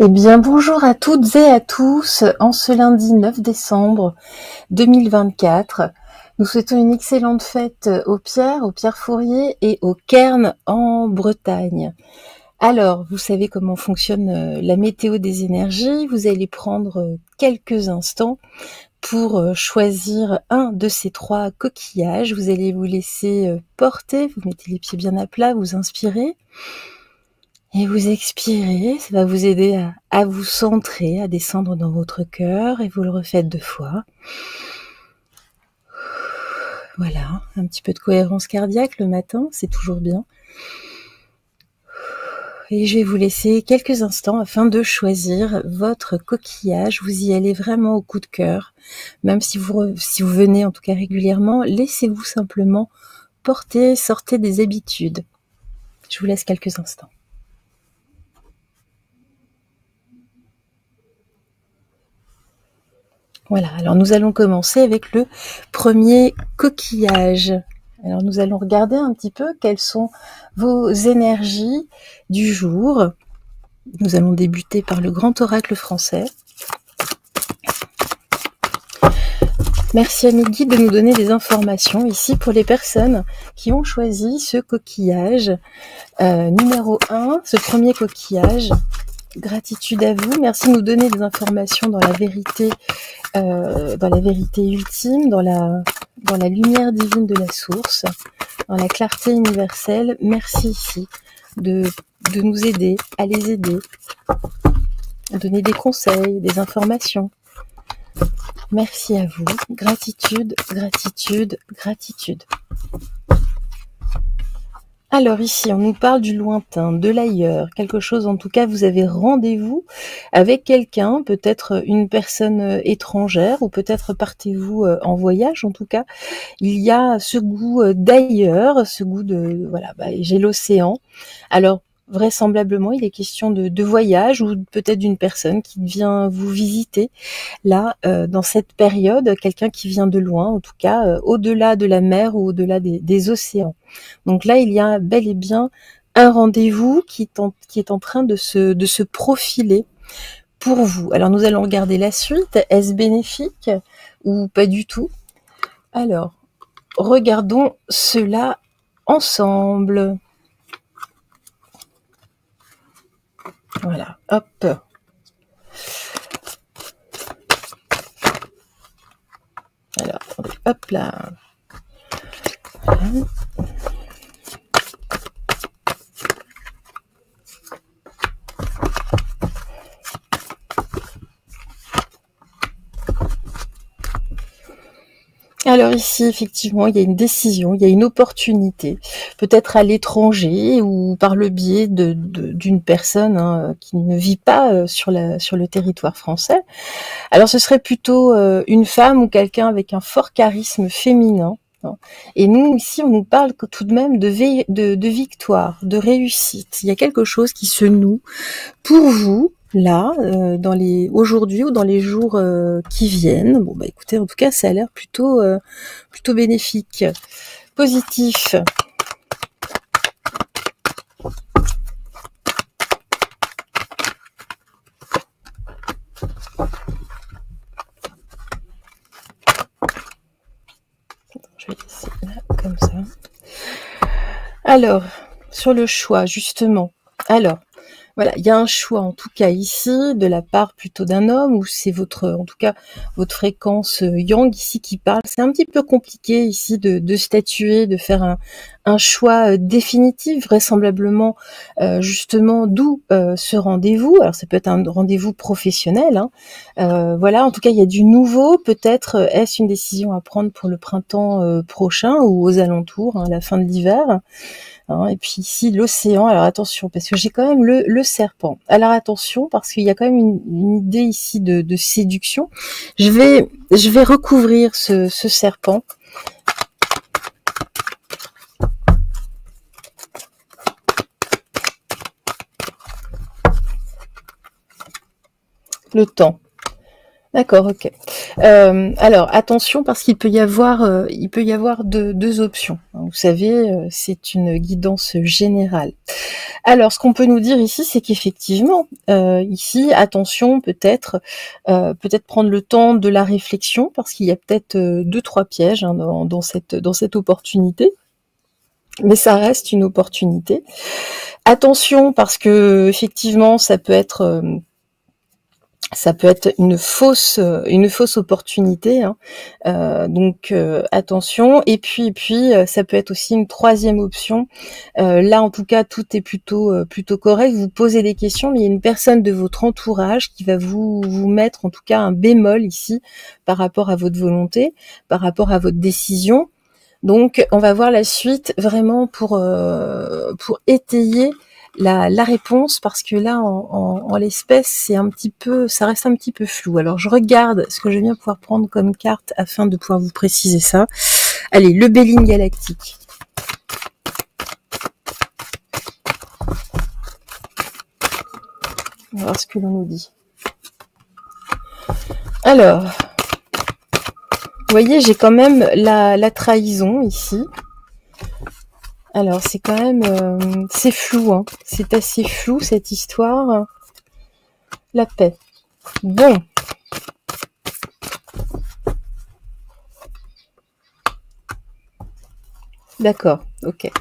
Eh bien, bonjour à toutes et à tous, en ce lundi 9 décembre 2024. Nous souhaitons une excellente fête aux Pierre Fourier et au Cairn en Bretagne. Alors, vous savez comment fonctionne la météo des énergies. Vous allez prendre quelques instants pour choisir un de ces trois coquillages. Vous allez vous laisser porter, vous mettez les pieds bien à plat, vous inspirez. Et vous expirez, ça va vous aider à vous centrer, à descendre dans votre cœur, et vous le refaites 2 fois. Voilà, un petit peu de cohérence cardiaque le matin, c'est toujours bien. Et je vais vous laisser quelques instants afin de choisir votre coquillage. Vous y allez vraiment au coup de cœur. Même si vous venez en tout cas régulièrement, laissez-vous simplement porter, sortez des habitudes. Je vous laisse quelques instants. Voilà, alors nous allons commencer avec le premier coquillage. Alors nous allons regarder un petit peu quelles sont vos énergies du jour. Nous allons débuter par le grand oracle français. Merci à mes guides de nous donner des informations ici pour les personnes qui ont choisi ce coquillage. Numéro 1, ce premier coquillage. Gratitude à vous, merci de nous donner des informations dans la vérité ultime, dans la lumière divine de la source, dans la clarté universelle. Merci ici de nous aider, à les aider, à donner des conseils, des informations. Merci à vous. Gratitude, gratitude, gratitude. Alors ici, on nous parle du lointain, de l'ailleurs, quelque chose, en tout cas, vous avez rendez-vous avec quelqu'un, peut-être une personne étrangère, ou peut-être partez-vous en voyage, en tout cas. Il y a ce goût d'ailleurs, ce goût de, voilà, j'ai l'océan. Alors, vraisemblablement, il est question de voyage, ou peut-être d'une personne qui vient vous visiter, là, dans cette période, quelqu'un qui vient de loin, en tout cas, au-delà de la mer ou au-delà des océans. Donc là, il y a bel et bien un rendez-vous qui est en train de se profiler pour vous. Alors nous allons regarder la suite. Est-ce bénéfique ou pas du tout? Alors, regardons cela ensemble. Voilà, hop. Alors, attendez, hop là. Voilà. Alors ici, effectivement, il y a une décision, il y a une opportunité, peut-être à l'étranger ou par le biais d'une personne qui ne vit pas sur le territoire français. Alors ce serait plutôt une femme ou quelqu'un avec un fort charisme féminin. Et nous, ici, on nous parle tout de même de victoire, de réussite. Il y a quelque chose qui se noue pour vous, là, aujourd'hui ou dans les jours qui viennent. Bon, écoutez, en tout cas, ça a l'air plutôt bénéfique, positif. Je vais laisser là, comme ça. Alors, sur le choix, justement. Alors, voilà, il y a un choix en tout cas ici de la part plutôt d'un homme, ou c'est en tout cas votre fréquence yang ici qui parle. C'est un petit peu compliqué ici de statuer, de faire un choix définitif, vraisemblablement justement d'où ce rendez-vous. Alors ça peut être un rendez-vous professionnel. Voilà, en tout cas il y a du nouveau. Peut-être est-ce une décision à prendre pour le printemps prochain ou aux alentours, à la fin de l'hiver. Et puis ici l'océan, alors attention parce que j'ai quand même le serpent. Alors attention parce qu'il y a quand même une idée ici de séduction. Je vais recouvrir ce serpent. Le temps. D'accord, ok. Alors attention parce qu'il peut y avoir, deux options. Vous savez, c'est une guidance générale. Alors, ce qu'on peut nous dire ici, c'est qu'effectivement, ici, attention, peut-être prendre le temps de la réflexion, parce qu'il y a peut-être 2-3 pièges hein, dans cette opportunité. Mais ça reste une opportunité. Attention, parce que effectivement, ça peut être une fausse opportunité, hein. Donc attention. Et puis ça peut être aussi une troisième option. Là en tout cas tout est plutôt correct. Vous posez des questions, mais il y a une personne de votre entourage qui va vous mettre en tout cas un bémol ici par rapport à votre volonté, par rapport à votre décision. Donc on va voir la suite vraiment pour étayer la réponse, parce que là en l'espèce ça reste un petit peu flou. Alors je regarde ce que je vais bien pouvoir prendre comme carte afin de pouvoir vous préciser ça. Allez, le Béline galactique. On va voir ce que l'on nous dit. Alors, vous voyez, j'ai quand même la trahison ici. Alors, c'est quand même... c'est flou, hein. C'est assez flou, cette histoire. La paix. Bon. D'accord, ok.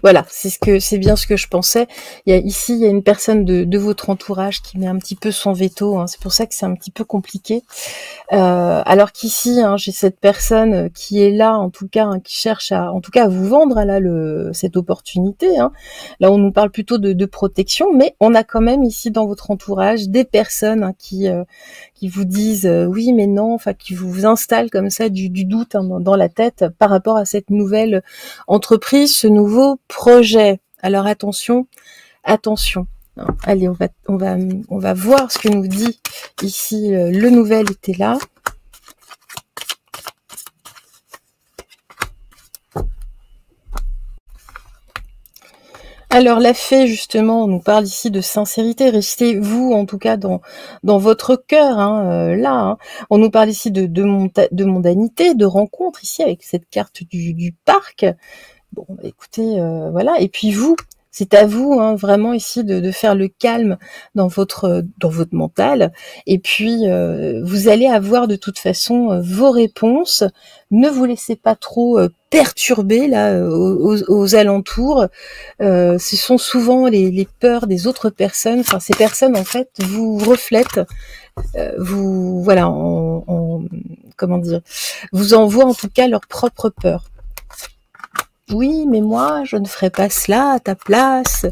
Voilà, c'est bien ce que je pensais. Il y a une personne de votre entourage qui met un petit peu son veto, hein. C'est pour ça que c'est un petit peu compliqué. Alors qu'ici, hein, j'ai cette personne qui est là, en tout cas, hein, qui cherche à vous vendre là cette opportunité. Hein. Là, on nous parle plutôt de protection, mais on a quand même ici dans votre entourage des personnes hein, qui vous disent oui, mais non, enfin qui vous installent comme ça du doute hein, dans la tête par rapport à cette nouvelle entreprise, ce nouveau projet. Alors attention. Allez, on va voir ce que nous dit ici le nouvel était là. Alors la fée, justement, on nous parle ici de sincérité. Restez vous, en tout cas, dans votre cœur. Hein, là, hein. On nous parle ici de mondanité, de rencontre ici avec cette carte du parc. Bon, écoutez, voilà. Et puis vous. C'est à vous, hein, vraiment ici, de faire le calme dans votre mental. Et puis, vous allez avoir de toute façon vos réponses. Ne vous laissez pas trop perturber là aux alentours. Ce sont souvent les peurs des autres personnes. Enfin, ces personnes en fait vous reflètent. Voilà, comment dire, vous envoient en tout cas leurs propres peurs. Oui, mais moi, je ne ferai pas cela à ta place.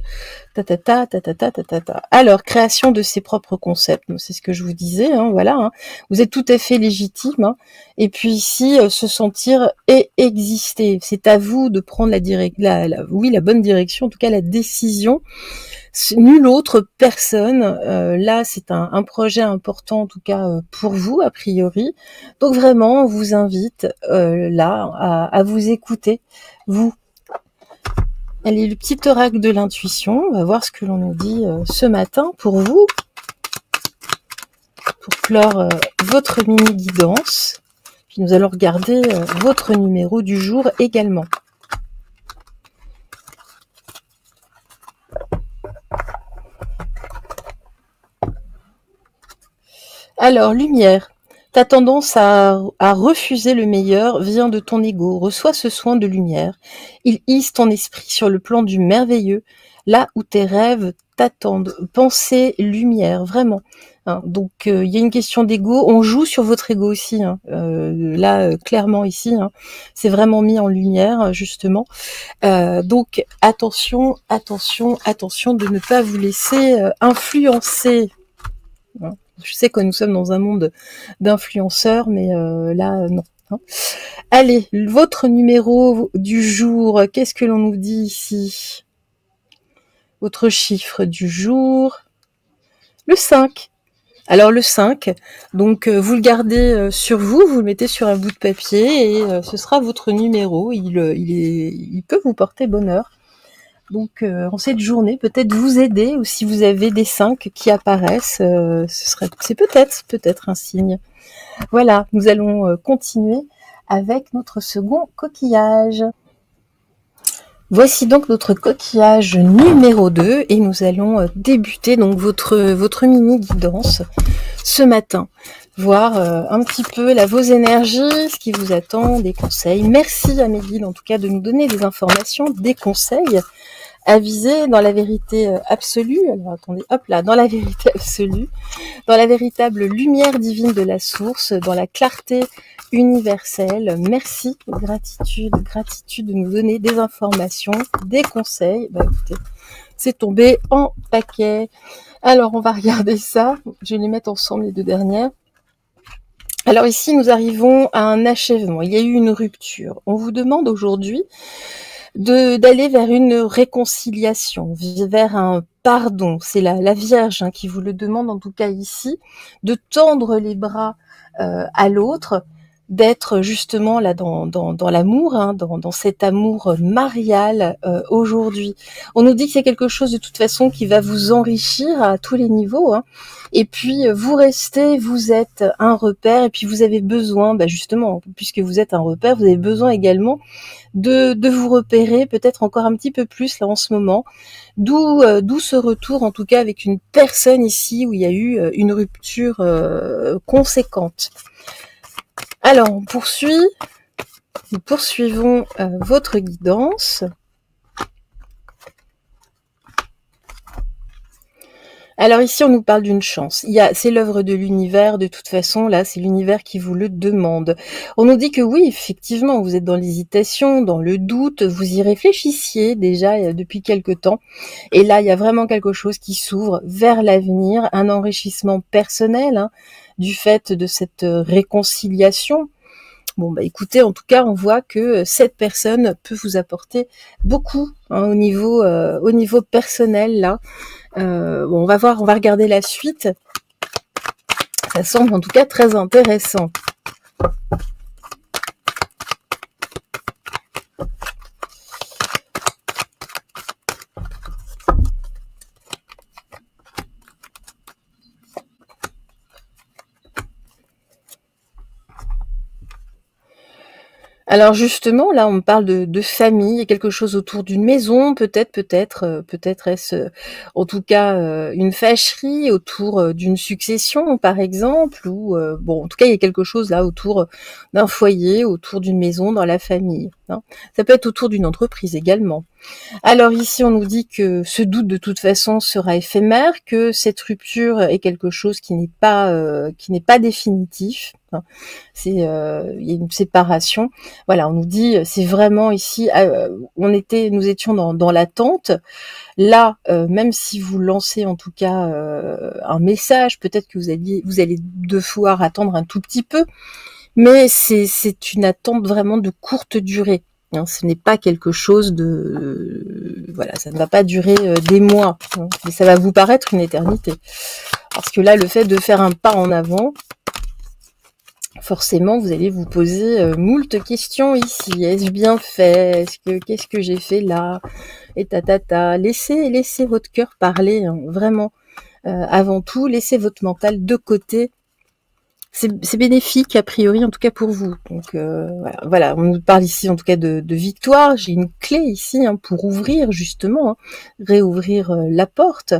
Alors, création de ses propres concepts. C'est ce que je vous disais, hein, voilà. Hein. Vous êtes tout à fait légitime. Hein. Et puis ici, se sentir et exister. C'est à vous de prendre la bonne direction, en tout cas la décision. Nulle autre personne. Là, c'est un projet important, en tout cas pour vous, a priori. Donc vraiment, on vous invite là à vous écouter. Vous. Allez, le petit oracle de l'intuition. On va voir ce que l'on nous dit ce matin pour vous. Pour clore votre mini-guidance. Puis nous allons regarder votre numéro du jour également. Alors, lumière. Ta tendance à refuser le meilleur vient de ton ego. Reçois ce soin de lumière. Il hisse ton esprit sur le plan du merveilleux, là où tes rêves t'attendent. Pensée, lumière, vraiment. Hein, donc, il y a une question d'ego. On joue sur votre ego aussi. Hein. Là, clairement ici, hein, c'est vraiment mis en lumière, justement. Donc, attention de ne pas vous laisser influencer. Hein. Je sais que nous sommes dans un monde d'influenceurs, mais là, non. Hein. Allez, votre numéro du jour, qu'est-ce que l'on nous dit ici? Votre chiffre du jour, le 5. Alors le 5, donc vous le gardez sur vous, vous le mettez sur un bout de papier et ce sera votre numéro. Il peut vous porter bonheur. donc en cette journée, peut-être vous aider, ou si vous avez des 5 qui apparaissent, c'est peut-être un signe. Voilà, nous allons continuer avec notre second coquillage. Voici donc notre coquillage numéro 2 et nous allons débuter donc votre mini guidance ce matin. Voir un petit peu là vos énergies, ce qui vous attend, des conseils. Merci à mes guides en tout cas de nous donner des informations, des conseils avisés dans la vérité absolue. Alors attendez, hop là, dans la vérité absolue, dans la véritable lumière divine de la source, dans la clarté universelle. Merci, gratitude de nous donner des informations, des conseils. Bah écoutez, c'est tombé en paquet. Alors on va regarder ça. Je vais les mettre ensemble les deux dernières. Alors ici, nous arrivons à un achèvement. Il y a eu une rupture. On vous demande aujourd'hui d'aller vers une réconciliation, vers un pardon. C'est la Vierge qui vous le demande, en tout cas ici, de tendre les bras à l'autre, d'être justement là dans l'amour, dans cet amour marial aujourd'hui. On nous dit que c'est quelque chose de toute façon qui va vous enrichir à tous les niveaux. Et puis vous restez, vous êtes un repère, et puis vous avez besoin, justement, puisque vous êtes un repère, vous avez besoin également de vous repérer peut-être encore un petit peu plus là en ce moment. D'où ce retour, en tout cas avec une personne ici où il y a eu une rupture conséquente. Alors, nous poursuivons votre guidance. Alors ici, on nous parle d'une chance. C'est l'œuvre de l'univers, de toute façon, là, c'est l'univers qui vous le demande. On nous dit que oui, effectivement, vous êtes dans l'hésitation, dans le doute, vous y réfléchissiez déjà depuis quelque temps. Et là, il y a vraiment quelque chose qui s'ouvre vers l'avenir, un enrichissement personnel du fait de cette réconciliation. Bon, écoutez, en tout cas, on voit que cette personne peut vous apporter beaucoup au niveau personnel, là. Bon, on va regarder la suite. Ça semble en tout cas très intéressant. Alors justement, là, on me parle de famille, quelque chose autour d'une maison, peut-être est-ce, en tout cas, une fâcherie autour d'une succession, par exemple, ou bon, en tout cas, il y a quelque chose là autour d'un foyer, autour d'une maison, dans la famille. Ça peut être autour d'une entreprise également. Alors ici, on nous dit que ce doute de toute façon sera éphémère, que cette rupture est quelque chose qui n'est pas définitif. Il y a une séparation. Voilà, on nous dit, c'est vraiment ici, nous étions dans l'attente. Là, même si vous lancez en tout cas un message, peut-être que vous allez devoir attendre un tout petit peu, mais c'est une attente vraiment de courte durée. Ce n'est pas quelque chose voilà, ça ne va pas durer des mois, mais ça va vous paraître une éternité. Parce que là, le fait de faire un pas en avant, forcément, vous allez vous poser moult questions ici. Ai-je bien fait? Qu'est-ce que j'ai fait là? Et laissez votre cœur parler, vraiment. Avant tout, laissez votre mental de côté. C'est bénéfique a priori, en tout cas pour vous. Donc voilà, on nous parle ici en tout cas de victoire. J'ai une clé ici pour ouvrir justement, réouvrir la porte.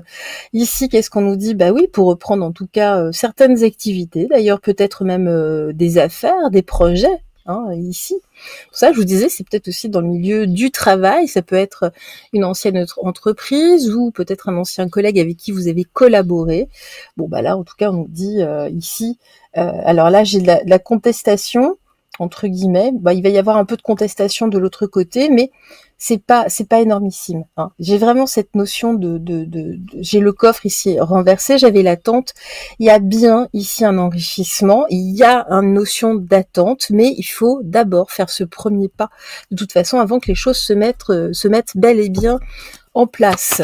Ici, qu'est-ce qu'on nous dit? Oui, pour reprendre en tout cas certaines activités, d'ailleurs peut-être même des affaires, des projets. Ici. Pour ça, je vous disais, c'est peut-être aussi dans le milieu du travail, ça peut être une ancienne entreprise ou peut-être un ancien collègue avec qui vous avez collaboré. Bon, là, en tout cas, on nous dit ici, alors là, j'ai de la contestation, entre guillemets. Il va y avoir un peu de contestation de l'autre côté, mais c'est pas énormissime. J'ai vraiment cette notion j'ai le coffre ici renversé, j'avais l'attente. Il y a bien ici un enrichissement, il y a une notion d'attente, mais il faut d'abord faire ce premier pas, de toute façon, avant que les choses se mettent bel et bien en place.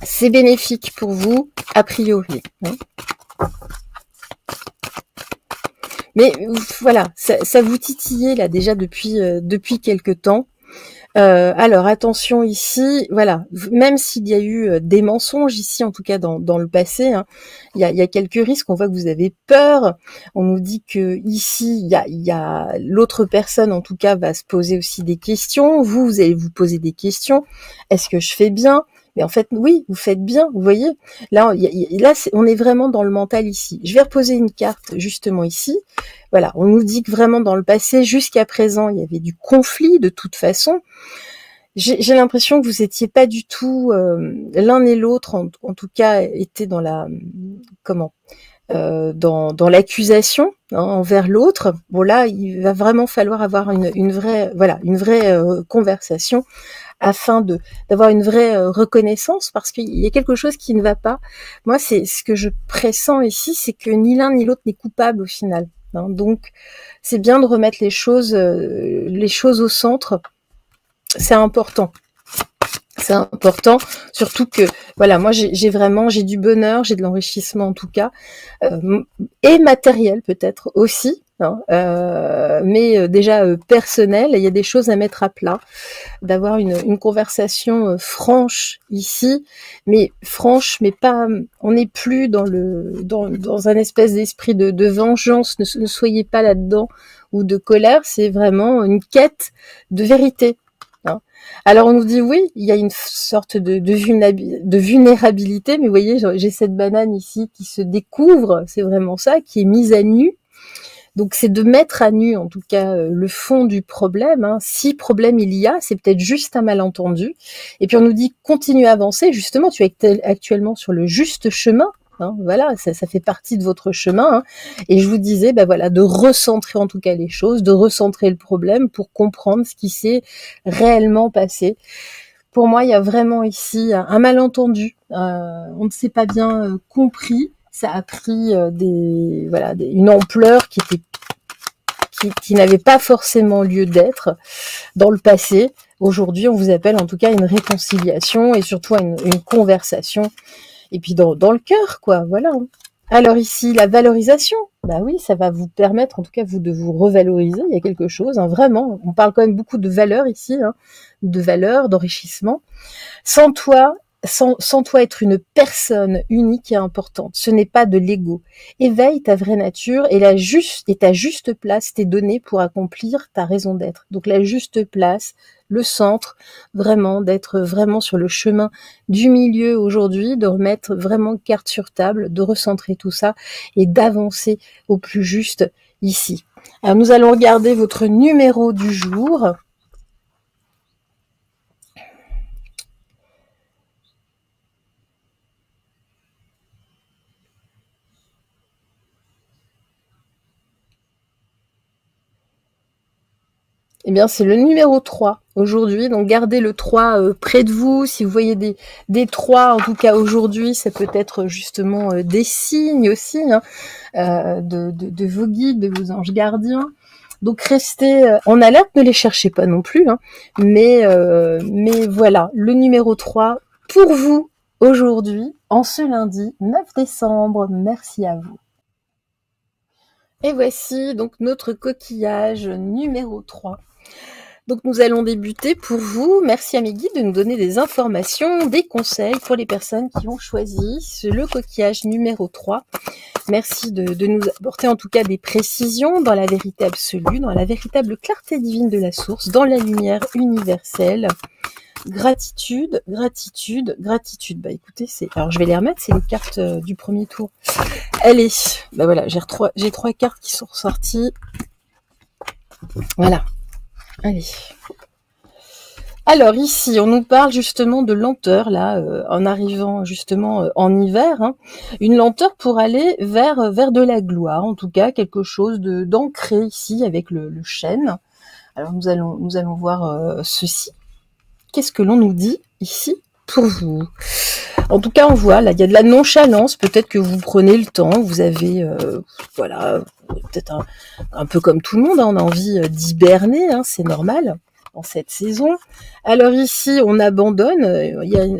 C'est bénéfique pour vous, a priori. Mais voilà, ça vous titillait là déjà depuis quelque temps. Alors attention ici, voilà, même s'il y a eu des mensonges ici, en tout cas dans le passé, hein, il y a quelques risques. On voit que vous avez peur. On nous dit que ici, il y a l'autre personne, en tout cas, va se poser aussi des questions. Vous allez vous poser des questions. Est-ce que je fais bien? Mais en fait, oui, vous faites bien. Vous voyez, là, on est vraiment dans le mental ici. Je vais reposer une carte justement ici. Voilà, on nous dit que vraiment dans le passé, jusqu'à présent, il y avait du conflit de toute façon. J'ai l'impression que vous étiez pas du tout l'un et l'autre, en tout cas, étaient dans la dans l'accusation, hein, envers l'autre. Bon là, il va vraiment falloir avoir une vraie conversation afin d'avoir une vraie reconnaissance, parce qu'il y a quelque chose qui ne va pas. Moi, c'est ce que je pressens ici, c'est que ni l'un ni l'autre n'est coupable au final. Hein. Donc, c'est bien de remettre les choses au centre. C'est important. C'est important, surtout que, voilà, moi j'ai du bonheur, j'ai de l'enrichissement en tout cas, et matériel peut-être aussi, hein, mais déjà personnel. Il y a des choses à mettre à plat, d'avoir une conversation franche ici, mais franche, mais pas, on n'est plus dans un espèce d'esprit de vengeance, ne soyez pas là-dedans, ou de colère, c'est vraiment une quête de vérité. Hein. Alors on nous dit oui, il y a une sorte de vulnérabilité, mais vous voyez, j'ai cette banane ici qui se découvre, c'est vraiment ça, qui est mise à nu. Donc c'est de mettre à nu, en tout cas, le fond du problème. Hein. Si problème il y a, c'est peut-être juste un malentendu. Et puis on nous dit continue à avancer. Justement, tu es actuellement sur le juste chemin. Hein, voilà, ça fait partie de votre chemin. Hein. Et je vous disais, voilà, de recentrer en tout cas les choses, de recentrer le problème pour comprendre ce qui s'est réellement passé. Pour moi, il y a vraiment ici un malentendu. On ne s'est pas bien compris. Ça a pris une ampleur qui n'avait pas forcément lieu d'être dans le passé. Aujourd'hui, on vous appelle en tout cas une réconciliation et surtout une conversation. Et puis dans le cœur, quoi, voilà. Alors ici, la valorisation, oui, ça va vous permettre, en tout cas, de vous revaloriser. Il y a quelque chose, hein, vraiment. On parle quand même beaucoup de valeur ici, hein, de valeur, d'enrichissement. Sans toi être une personne unique et importante. Ce n'est pas de l'ego. Éveille ta vraie nature et ta juste place t'est donnée pour accomplir ta raison d'être. Donc la juste place, le centre, vraiment, d'être vraiment sur le chemin du milieu aujourd'hui, de remettre vraiment carte sur table, de recentrer tout ça et d'avancer au plus juste ici. Alors nous allons regarder votre numéro du jour. Eh bien, c'est le numéro 3 aujourd'hui. Donc, gardez le 3 près de vous. Si vous voyez des 3, en tout cas aujourd'hui, ça peut être justement des signes aussi, hein, de vos guides, de vos anges gardiens. Donc, restez en alerte, ne les cherchez pas non plus. Hein, mais voilà, le numéro 3 pour vous aujourd'hui, en ce lundi 9 décembre. Merci à vous. Et voici donc notre coquillage numéro 3. Donc nous allons débuter pour vous. Merci à mes guides de nous donner des informations, des conseils pour les personnes qui ont choisi le coquillage numéro 3. Merci de nous apporter en tout cas des précisions dans la vérité absolue, dans la véritable clarté divine de la source, dans la lumière universelle. Gratitude, gratitude, gratitude. Écoutez, alors je vais les remettre, c'est les cartes du premier tour. Allez, voilà, j'ai 3 cartes qui sont ressorties. Voilà. Allez. Alors ici, on nous parle justement de lenteur, là, en arrivant justement en hiver. Hein. Une lenteur pour aller vers de la gloire, en tout cas, quelque chose d'ancré ici avec le chêne. Alors nous allons voir ceci. Qu'est-ce que l'on nous dit ici pour vous? En tout cas, on voit, là, il y a de la nonchalance. Peut-être que vous prenez le temps, vous avez, voilà, peut-être un peu comme tout le monde, hein, on a envie d'hiberner, hein, c'est normal. en cette saison. Alors ici, on abandonne,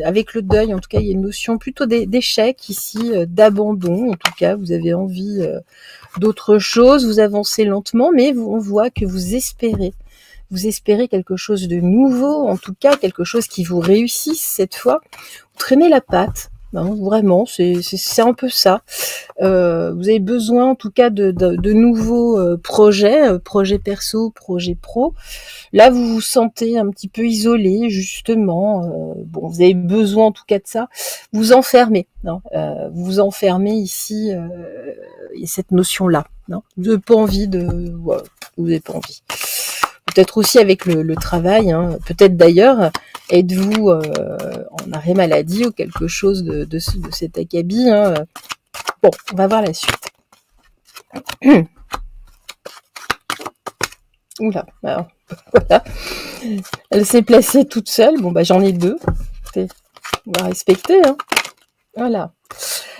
avec le deuil, en tout cas, il y a une notion plutôt d'échec ici, d'abandon, en tout cas, vous avez envie d'autre chose, vous avancez lentement, mais on voit que vous espérez quelque chose de nouveau, en tout cas, quelque chose qui vous réussisse cette fois. Vous traînez la patte. Non, vraiment, c'est un peu ça. Vous avez besoin, en tout cas, de nouveaux projets perso, projets pro. Là, vous vous sentez un petit peu isolé, justement. Bon, vous avez besoin, en tout cas, de ça. Vous enfermez. Non, vous vous enfermez ici. Il y a cette notion-là. Non, vous n'avez pas envie de. Voilà, vous n'avez pas envie. Peut-être aussi avec le travail, hein. Peut-être d'ailleurs, êtes-vous en arrêt maladie ou quelque chose de cet acabit, hein. Bon, on va voir la suite. Oula, alors, voilà. Elle s'est placée toute seule. Bon, bah j'en ai deux. On va respecter, hein. Voilà.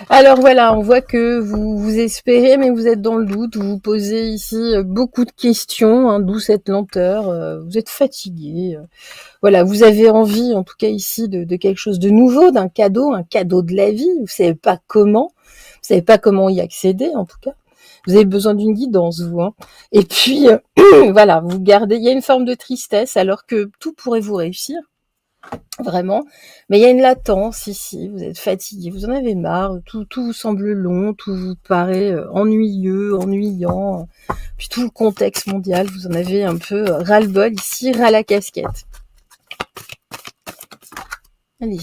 Alors voilà, on voit que vous espérez, mais vous êtes dans le doute. Vous vous posez ici beaucoup de questions, hein, d'où cette lenteur. Vous êtes fatigué. Voilà, vous avez envie, en tout cas ici, de quelque chose de nouveau, d'un cadeau, un cadeau de la vie. Vous savez pas comment y accéder, en tout cas. Vous avez besoin d'une guidance, vous. Hein. Et puis, voilà, vous gardez. Il y a une forme de tristesse, alors que tout pourrait vous réussir. Vraiment, mais il y a une latence ici, vous êtes fatigué, vous en avez marre, tout vous semble long, tout vous paraît ennuyant, puis tout le contexte mondial, vous en avez un peu ras-le-bol ici, ras la casquette. Allez.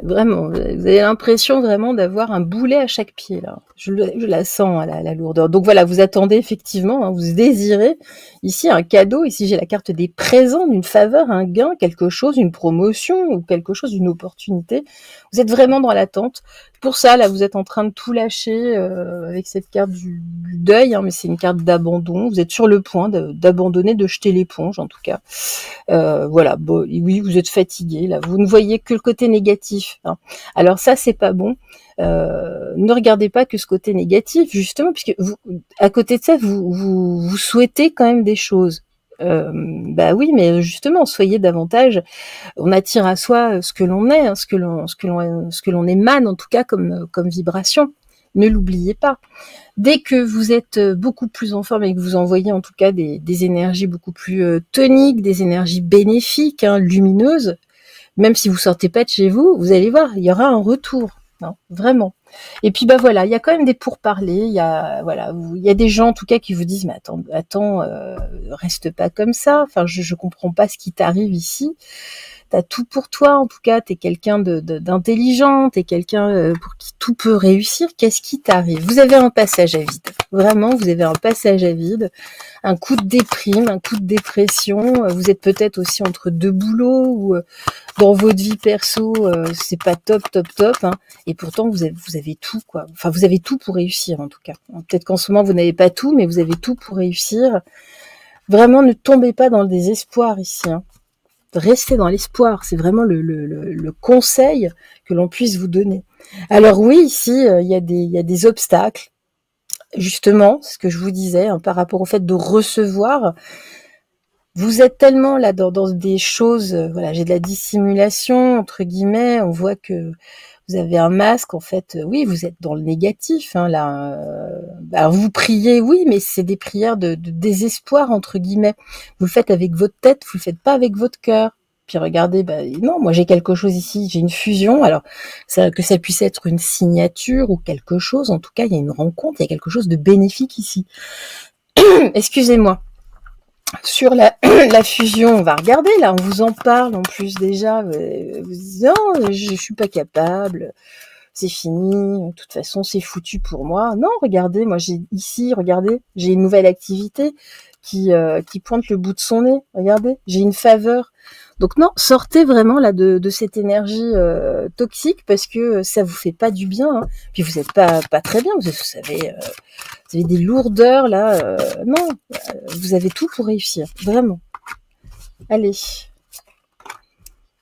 Vraiment, vous avez l'impression vraiment d'avoir un boulet à chaque pied, là. Je la sens, la lourdeur. Donc voilà, vous attendez effectivement, hein, vous désirez ici un cadeau. Ici, j'ai la carte des présents, d'une faveur, un gain, quelque chose, une promotion ou quelque chose, une opportunité. Vous êtes vraiment dans l'attente. Pour ça, là, vous êtes en train de tout lâcher avec cette carte du deuil, hein, mais c'est une carte d'abandon. Vous êtes sur le point d'abandonner, de jeter l'éponge, en tout cas. Voilà, bon, oui, vous êtes fatigué, là. Vous ne voyez que le côté négatif. Hein. Alors ça, c'est pas bon. Ne regardez pas que ce côté négatif, justement, puisque vous, à côté de ça, vous souhaitez quand même des choses. Bah oui, mais justement, soyez davantage. On attire à soi ce que l'on est, hein, ce que l'on émane, en tout cas comme vibration. Ne l'oubliez pas. Dès que vous êtes beaucoup plus en forme et que vous envoyez en tout cas des énergies beaucoup plus toniques, des énergies bénéfiques, hein, lumineuses, même si vous sortez pas de chez vous, vous allez voir, il y aura un retour. Non, vraiment. Et puis bah voilà, il y a quand même des pourparlers, il y a des gens en tout cas qui vous disent mais attends, reste pas comme ça. Enfin, je comprends pas ce qui t'arrive ici. T'as tout pour toi, en tout cas, t'es quelqu'un d'intelligent, t'es quelqu'un pour qui tout peut réussir. Qu'est-ce qui t'arrive? Vous avez un passage à vide. Vraiment, vous avez un passage à vide, un coup de déprime, un coup de dépression. Vous êtes peut-être aussi entre deux boulots ou dans votre vie perso, c'est pas top. Hein, et pourtant, vous avez tout, quoi. Enfin, vous avez tout pour réussir, en tout cas. Peut-être qu'en ce moment, vous n'avez pas tout, mais vous avez tout pour réussir. Vraiment, ne tombez pas dans le désespoir ici, hein. Restez dans l'espoir, c'est vraiment le conseil que l'on puisse vous donner. Alors oui, ici, il y a des obstacles, justement, ce que je vous disais, hein, par rapport au fait de recevoir. Vous êtes tellement là dans des choses, voilà, j'ai de la dissimulation, entre guillemets, on voit que vous avez un masque, en fait, oui, vous êtes dans le négatif, hein, là. Alors vous priez, oui, mais c'est des prières de désespoir, entre guillemets. Vous le faites avec votre tête, vous le faites pas avec votre cœur. Puis regardez, non, moi j'ai quelque chose ici, j'ai une fusion, alors que ça puisse être une signature ou quelque chose, en tout cas il y a une rencontre, il y a quelque chose de bénéfique ici. Excusez-moi. Sur la fusion, on va regarder, là, on vous en parle en plus déjà, vous dites non, je suis pas capable, c'est fini, de toute façon c'est foutu pour moi. Non, regardez, moi j'ai une nouvelle activité qui pointe le bout de son nez, regardez, j'ai une faveur. Donc non, sortez vraiment là de cette énergie toxique parce que ça vous fait pas du bien. Hein. Puis vous êtes pas très bien, vous savez, vous avez des lourdeurs là. Non, vous avez tout pour réussir, vraiment. Allez,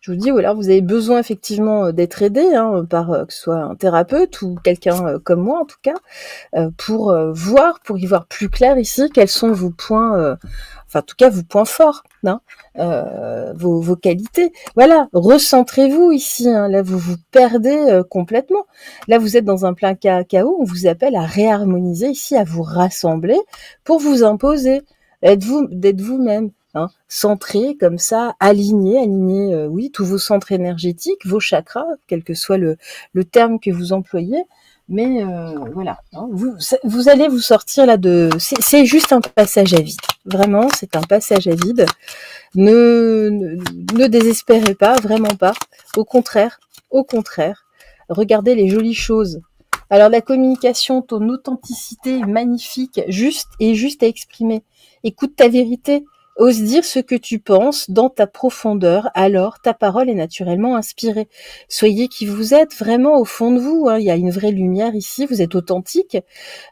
Je vous dis, ou alors vous avez besoin effectivement d'être aidé hein, par que ce soit un thérapeute ou quelqu'un comme moi en tout cas, pour y voir plus clair ici quels sont vos points, enfin en tout cas vos points forts, hein, vos qualités. Voilà, recentrez-vous ici. Hein, là vous vous perdez complètement. Là vous êtes dans un plein chaos. On vous appelle à réharmoniser ici, à vous rassembler pour vous imposer, d'être vous-même. Hein, centré comme ça, aligné, oui, tous vos centres énergétiques, vos chakras, quel que soit le terme que vous employez, mais voilà, hein, vous allez vous sortir là c'est juste un passage à vide, vraiment, c'est un passage à vide. Ne désespérez pas, vraiment pas. Au contraire, regardez les jolies choses. Alors la communication, ton authenticité est magnifique, juste à exprimer. Écoute ta vérité. Ose dire ce que tu penses dans ta profondeur, alors ta parole est naturellement inspirée. Soyez qui vous êtes vraiment au fond de vous, hein. Il y a une vraie lumière ici, vous êtes authentique.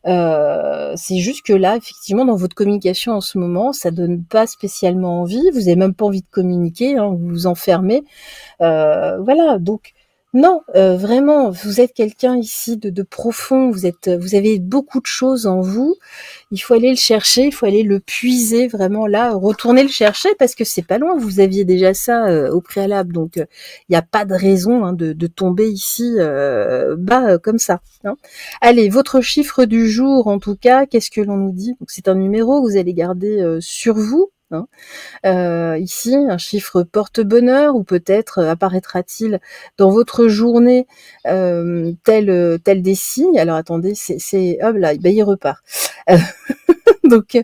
C'est juste que là, effectivement, dans votre communication en ce moment, ça donne pas spécialement envie, vous avez même pas envie de communiquer, hein, vous vous enfermez. Voilà, donc non, vraiment, vous êtes quelqu'un ici de profond, vous avez beaucoup de choses en vous, il faut aller le chercher, il faut aller le puiser vraiment là, retourner le chercher parce que c'est pas loin, vous aviez déjà ça au préalable, donc il n'y a pas de raison hein, de tomber ici bas comme ça. Hein. Allez, votre chiffre du jour en tout cas, qu'est-ce que l'on nous dit? Donc c'est un numéro que vous allez garder sur vous. Hein. Ici, un chiffre porte-bonheur ou peut-être apparaîtra-t-il dans votre journée tel des signes. Alors attendez, c'est hop là, il repart. Donc il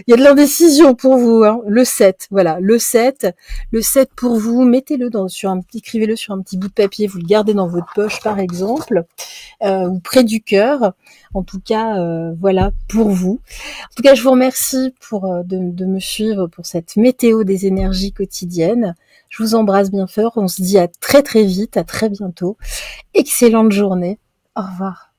y a de l'indécision pour vous. Hein. Le 7, voilà, le 7 pour vous, mettez-le écrivez-le sur un petit bout de papier, vous le gardez dans votre poche par exemple, ou près du cœur. En tout cas, voilà pour vous. En tout cas, je vous remercie de me suivre pour cette météo des énergies quotidiennes. Je vous embrasse bien fort. On se dit à très très vite, à très bientôt. Excellente journée. Au revoir.